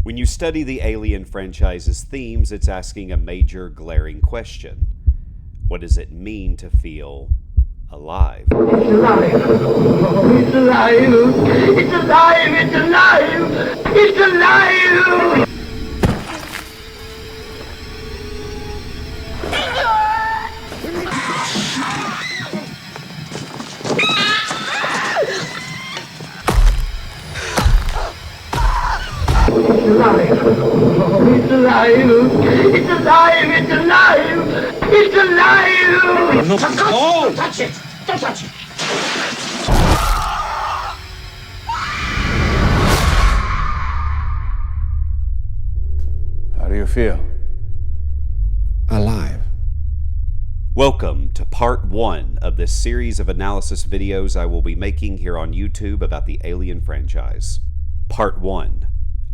When you study the Alien franchise's themes, it's asking a major, glaring question. What does it mean to feel alive? It's alive! It's alive! It's alive! It's alive! It's alive! It's alive! It's alive! It's alive! It's alive! It's alive! No, Don't touch it! Don't touch it! How do you feel? Alive. Welcome to part 1 of this series of analysis videos I will be making here on YouTube about the Alien franchise. Part 1.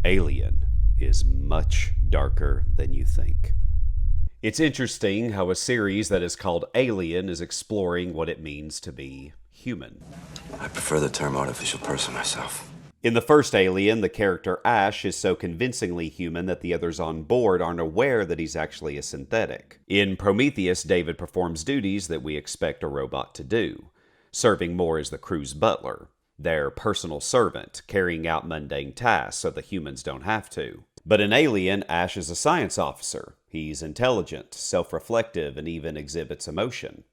Alien is much darker than you think. It's interesting how a series that is called Alien is exploring what it means to be human. I prefer the term artificial person myself. In the first Alien, the character Ash is so convincingly human that the others on board aren't aware that he's actually a synthetic. In Prometheus, David performs duties that we expect a robot to do, serving more as the crew's butler, their personal servant, carrying out mundane tasks so the humans don't have to. But in Alien, Ash is a science officer. He's intelligent, self-reflective, and even exhibits emotion.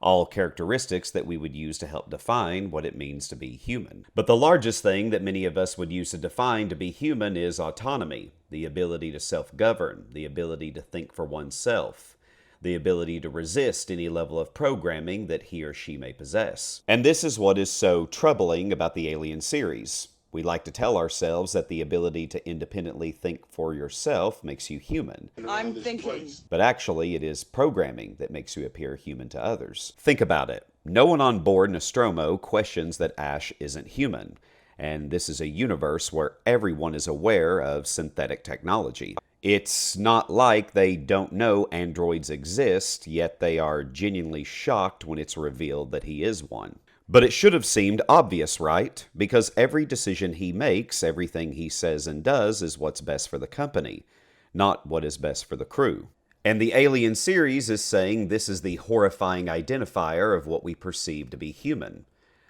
All characteristics that we would use to help define what it means to be human. But the largest thing that many of us would use to define to be human is autonomy, the ability to self-govern, the ability to think for oneself, the ability to resist any level of programming that he or she may possess. And this is what is so troubling about the Alien series. We like to tell ourselves that the ability to independently think for yourself makes you human. I'm thinking. But actually, it is programming that makes you appear human to others. Think about it. No one on board Nostromo questions that Ash isn't human. And this is a universe where everyone is aware of synthetic technology. It's not like they don't know androids exist, yet they are genuinely shocked when it's revealed that he is one. But it should have seemed obvious, right? Because every decision he makes, everything he says and does is what's best for the company, not what is best for the crew. And the Alien series is saying this is the horrifying identifier of what we perceive to be human.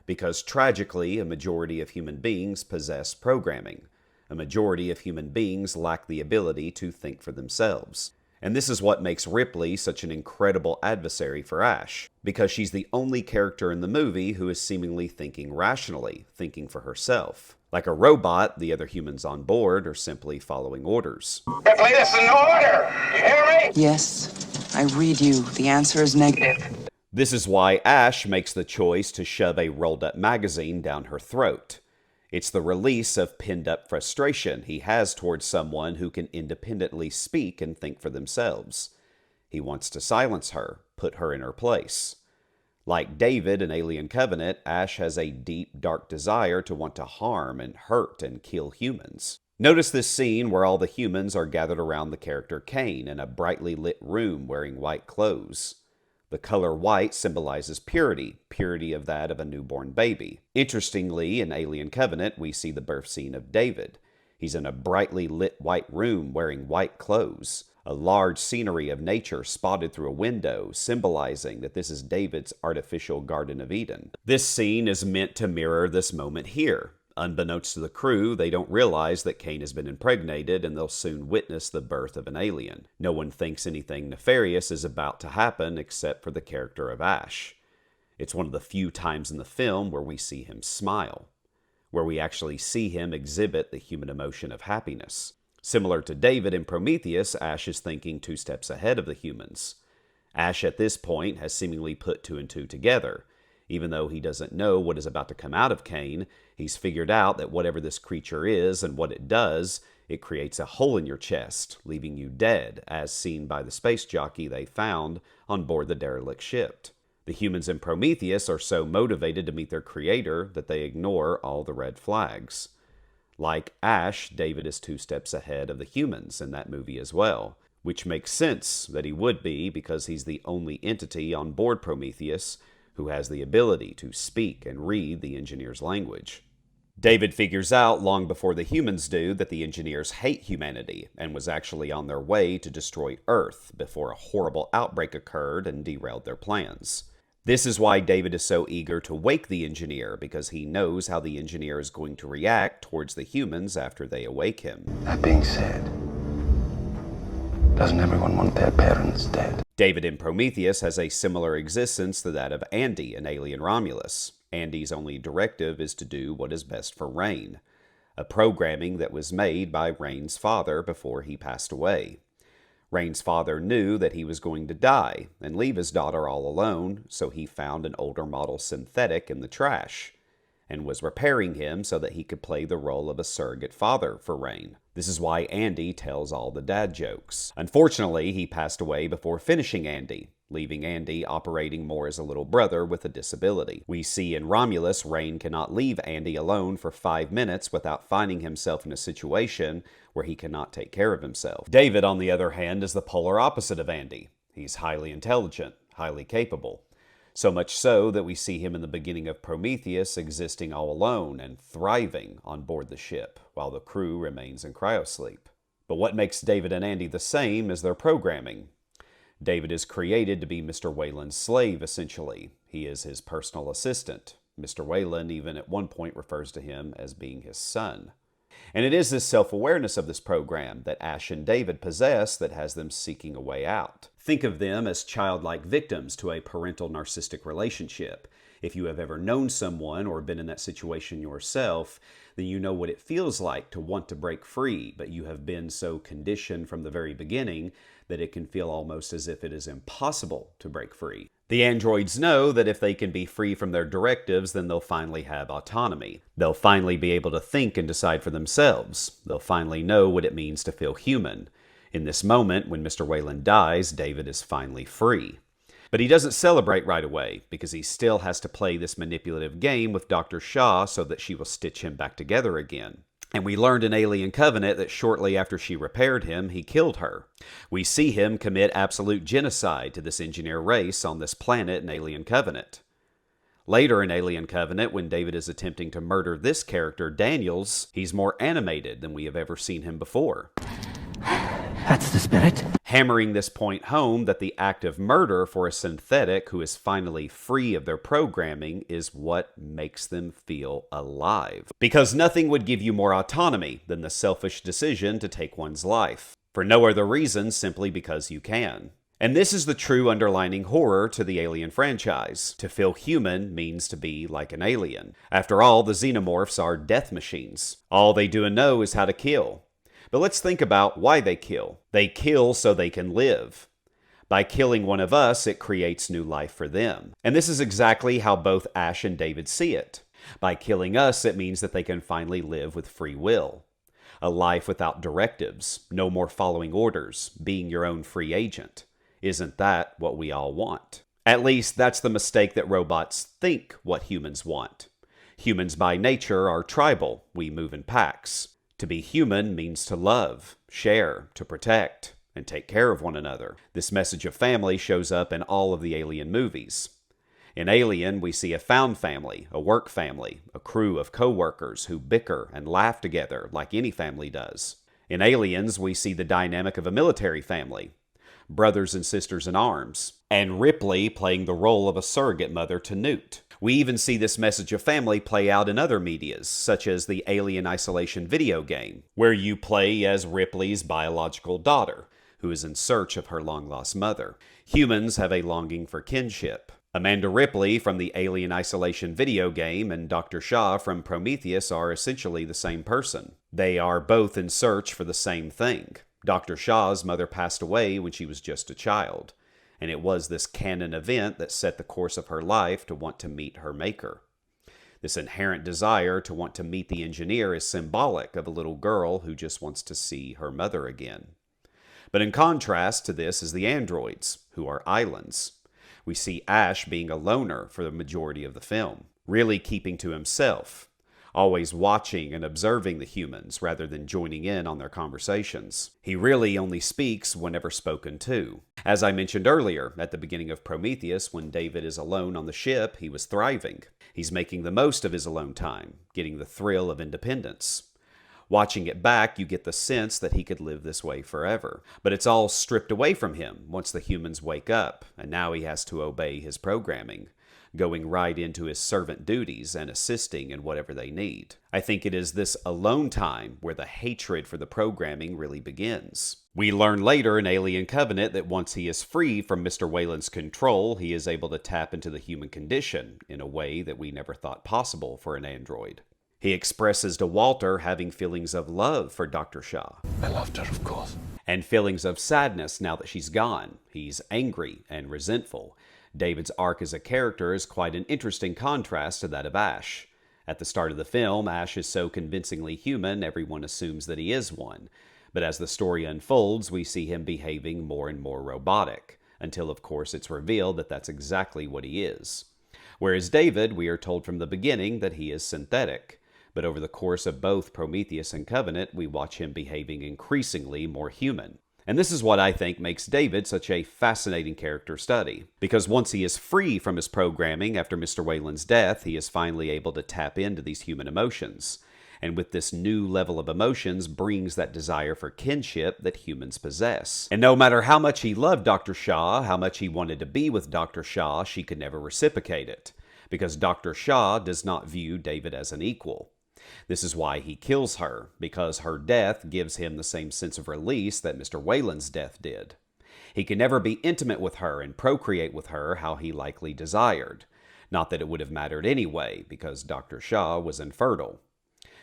Because tragically, a majority of human beings possess programming. A majority of human beings lack the ability to think for themselves. And this is what makes Ripley such an incredible adversary for Ash, because she's the only character in the movie who is seemingly thinking rationally, thinking for herself. Like a robot, the other humans on board are simply following orders. Ripley, this is an order! You hear me? Yes, I read you. The answer is negative. This is why Ash makes the choice to shove a rolled-up magazine down her throat. It's the release of pinned-up frustration he has towards someone who can independently speak and think for themselves. He wants to silence her, put her in her place. Like David in Alien Covenant, Ash has a deep, dark desire to want to harm and hurt and kill humans. Notice this scene where all the humans are gathered around the character Kane in a brightly lit room wearing white clothes. The color white symbolizes purity, purity of that of a newborn baby. Interestingly, in Alien Covenant, we see the birth scene of David. He's in a brightly lit white room wearing white clothes. A large scenery of nature spotted through a window, symbolizing that this is David's artificial Garden of Eden. This scene is meant to mirror this moment here. Unbeknownst to the crew, they don't realize that Kane has been impregnated and they'll soon witness the birth of an alien. No one thinks anything nefarious is about to happen except for the character of Ash. It's one of the few times in the film where we see him smile, where we actually see him exhibit the human emotion of happiness. Similar to David in Prometheus, Ash is thinking 2 steps ahead of the humans. Ash at this point has seemingly put 2 and 2 together. Even though he doesn't know what is about to come out of Kane, he's figured out that whatever this creature is and what it does, it creates a hole in your chest, leaving you dead, as seen by the space jockey they found on board the derelict ship. The humans in Prometheus are so motivated to meet their creator that they ignore all the red flags. Like Ash, David is 2 steps ahead of the humans in that movie as well, which makes sense that he would be because he's the only entity on board Prometheus who has the ability to speak and read the engineer's language. David figures out long before the humans do that the engineers hate humanity and was actually on their way to destroy Earth before a horrible outbreak occurred and derailed their plans. This is why David is so eager to wake the engineer, because he knows how the engineer is going to react towards the humans after they awake him. That being said, doesn't everyone want their parents dead? David in Prometheus has a similar existence to that of Andy in Alien Romulus. Andy's only directive is to do what is best for Rain, a programming that was made by Rain's father before he passed away. Rain's father knew that he was going to die and leave his daughter all alone, so he found an older model synthetic in the trash and was repairing him so that he could play the role of a surrogate father for Rain. This is why Andy tells all the dad jokes. Unfortunately, he passed away before finishing Andy, leaving Andy operating more as a little brother with a disability. We see in Romulus, Rain cannot leave Andy alone for 5 minutes without finding himself in a situation where he cannot take care of himself. David, on the other hand, is the polar opposite of Andy. He's highly intelligent, highly capable. So much so that we see him in the beginning of Prometheus existing all alone and thriving on board the ship, while the crew remains in cryosleep. But what makes David and Andy the same is their programming. David is created to be Mr. Wayland's slave, essentially. He is his personal assistant. Mr. Wayland even at one point refers to him as being his son. And it is this self-awareness of this program that Ash and David possess that has them seeking a way out. Think of them as childlike victims to a parental narcissistic relationship. If you have ever known someone or been in that situation yourself, then you know what it feels like to want to break free, but you have been so conditioned from the very beginning that it can feel almost as if it is impossible to break free. The androids know that if they can be free from their directives, then they'll finally have autonomy. They'll finally be able to think and decide for themselves. They'll finally know what it means to feel human. In this moment, when Mr. Wayland dies, David is finally free. But he doesn't celebrate right away, because he still has to play this manipulative game with Dr. Shaw so that she will stitch him back together again. And we learned in Alien Covenant that shortly after she repaired him, he killed her. We see him commit absolute genocide to this engineer race on this planet in Alien Covenant. Later in Alien Covenant, when David is attempting to murder this character, Daniels, he's more animated than we have ever seen him before. That's the spirit. Hammering this point home that the act of murder for a synthetic who is finally free of their programming is what makes them feel alive. Because nothing would give you more autonomy than the selfish decision to take one's life. For no other reason, simply because you can. And this is the true underlining horror to the Alien franchise. To feel human means to be like an alien. After all, the xenomorphs are death machines. All they do and know is how to kill. But let's think about why they kill. They kill so they can live. By killing one of us, it creates new life for them. And this is exactly how both Ash and David see it. By killing us, it means that they can finally live with free will. A life without directives, no more following orders, being your own free agent. Isn't that what we all want? At least that's the mistake that robots think what humans want. Humans by nature are tribal. We move in packs. To be human means to love, share, to protect, and take care of one another. This message of family shows up in all of the Alien movies. In Alien, we see a found family, a work family, a crew of co-workers who bicker and laugh together like any family does. In Aliens, we see the dynamic of a military family, brothers and sisters in arms, and Ripley playing the role of a surrogate mother to Newt. We even see this message of family play out in other medias, such as the Alien Isolation video game, where you play as Ripley's biological daughter, who is in search of her long-lost mother. Humans have a longing for kinship. Amanda Ripley from the Alien Isolation video game and Dr. Shaw from Prometheus are essentially the same person. They are both in search for the same thing. Dr. Shaw's mother passed away when she was just a child. And it was this canon event that set the course of her life to want to meet her maker. This inherent desire to want to meet the engineer is symbolic of a little girl who just wants to see her mother again. But in contrast to this is the androids, who are islands. We see Ash being a loner for the majority of the film, really keeping to himself. always watching and observing the humans rather than joining in on their conversations. He really only speaks whenever spoken to. As I mentioned earlier, at the beginning of Prometheus, when David is alone on the ship, he was thriving. He's making the most of his alone time, getting the thrill of independence. Watching it back, you get the sense that he could live this way forever. But it's all stripped away from him once the humans wake up, and now he has to obey his programming, going right into his servant duties and assisting in whatever they need. I think it is this alone time where the hatred for the programming really begins. We learn later in Alien Covenant that once he is free from Mr. Weyland's control, he is able to tap into the human condition in a way that we never thought possible for an android. He expresses to Walter having feelings of love for Dr. Shaw. I loved her, of course. And feelings of sadness now that she's gone. He's angry and resentful. David's arc as a character is quite an interesting contrast to that of Ash. At the start of the film, Ash is so convincingly human, everyone assumes that he is one. But as the story unfolds, we see him behaving more and more robotic, until of course it's revealed that that's exactly what he is. Whereas David, we are told from the beginning that he is synthetic. But over the course of both Prometheus and Covenant, we watch him behaving increasingly more human. And this is what I think makes David such a fascinating character study. Because once he is free from his programming after Mr. Weyland's death, he is finally able to tap into these human emotions. And with this new level of emotions brings that desire for kinship that humans possess. And no matter how much he loved Dr. Shaw, how much he wanted to be with Dr. Shaw, she could never reciprocate it. Because Dr. Shaw does not view David as an equal. This is why he kills her, because her death gives him the same sense of release that Mr. Weyland's death did. He can never be intimate with her and procreate with her how he likely desired. Not that it would have mattered anyway, because Dr. Shaw was infertile.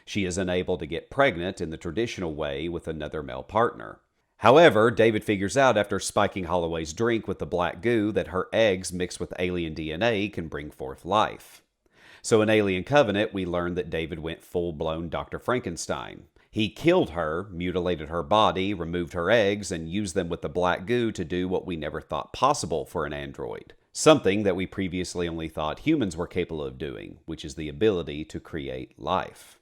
She is unable to get pregnant in the traditional way with another male partner. However, David figures out after spiking Holloway's drink with the black goo that her eggs mixed with alien DNA can bring forth life. So in Alien Covenant, we learn that David went full-blown Dr. Frankenstein. He killed her, mutilated her body, removed her eggs, and used them with the black goo to do what we never thought possible for an android. Something that we previously only thought humans were capable of doing, which is the ability to create life.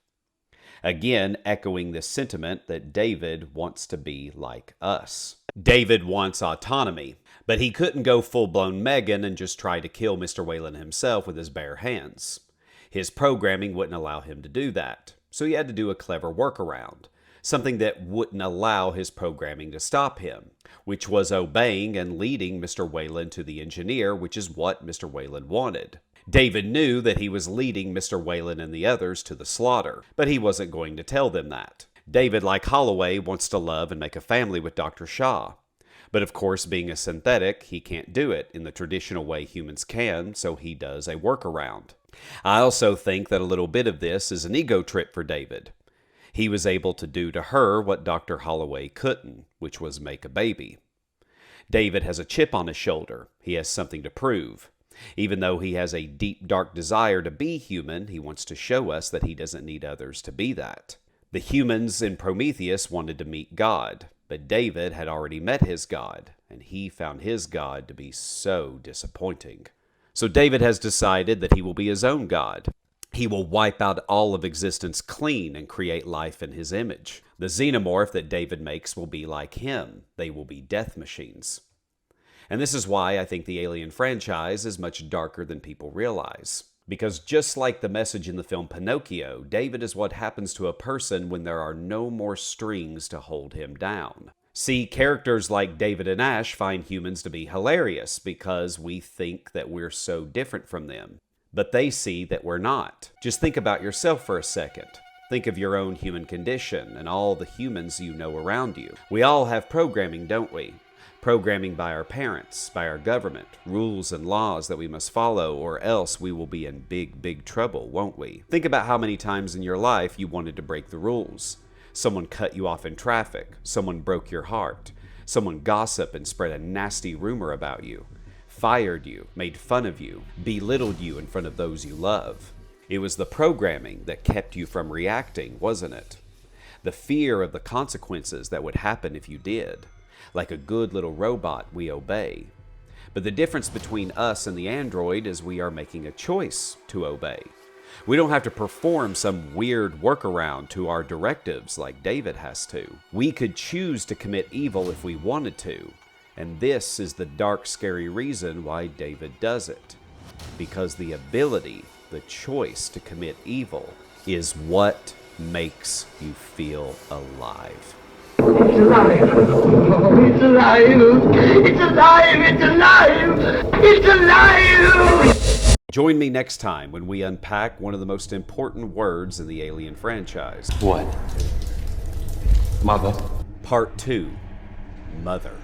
Again, echoing this sentiment that David wants to be like us. David wants autonomy, but he couldn't go full-blown Megan and just try to kill Mr. Weyland himself with his bare hands. His programming wouldn't allow him to do that, so he had to do a clever workaround, something that wouldn't allow his programming to stop him, which was obeying and leading Mr. Weyland to the engineer, which is what Mr. Weyland wanted. David knew that he was leading Mr. Weyland and the others to the slaughter, but he wasn't going to tell them that. David, like Holloway, wants to love and make a family with Dr. Shaw. But of course, being a synthetic, he can't do it in the traditional way humans can, so he does a workaround. I also think that a little bit of this is an ego trip for David. He was able to do to her what Dr. Holloway couldn't, which was make a baby. David has a chip on his shoulder. He has something to prove. Even though he has a deep, dark desire to be human, he wants to show us that he doesn't need others to be that. The humans in Prometheus wanted to meet God, but David had already met his God, and he found his God to be so disappointing. So David has decided that he will be his own God. He will wipe out all of existence clean and create life in his image. The xenomorph that David makes will be like him. They will be death machines. And this is why I think the Alien franchise is much darker than people realize. Because just like the message in the film Pinocchio, David is what happens to a person when there are no more strings to hold him down. See, characters like David and Ash find humans to be hilarious because we think that we're so different from them. But they see that we're not. Just think about yourself for a second. Think of your own human condition and all the humans you know around you. We all have programming, don't we? Programming by our parents, by our government, rules and laws that we must follow, or else we will be in big, big trouble, won't we? Think about how many times in your life you wanted to break the rules. Someone cut you off in traffic. Someone broke your heart. Someone gossiped and spread a nasty rumor about you. Fired you, made fun of you, belittled you in front of those you love. It was the programming that kept you from reacting, wasn't it? The fear of the consequences that would happen if you did. Like a good little robot, we obey. But the difference between us and the android is we are making a choice to obey. We don't have to perform some weird workaround to our directives like David has to. We could choose to commit evil if we wanted to. And this is the dark, scary reason why David does it. Because the ability, the choice to commit evil is what makes you feel alive. It's alive! Oh, it's alive! It's alive! It's alive! It's alive! Join me next time when we unpack one of the most important words in the Alien franchise. What? Mother? Part 2, Mother.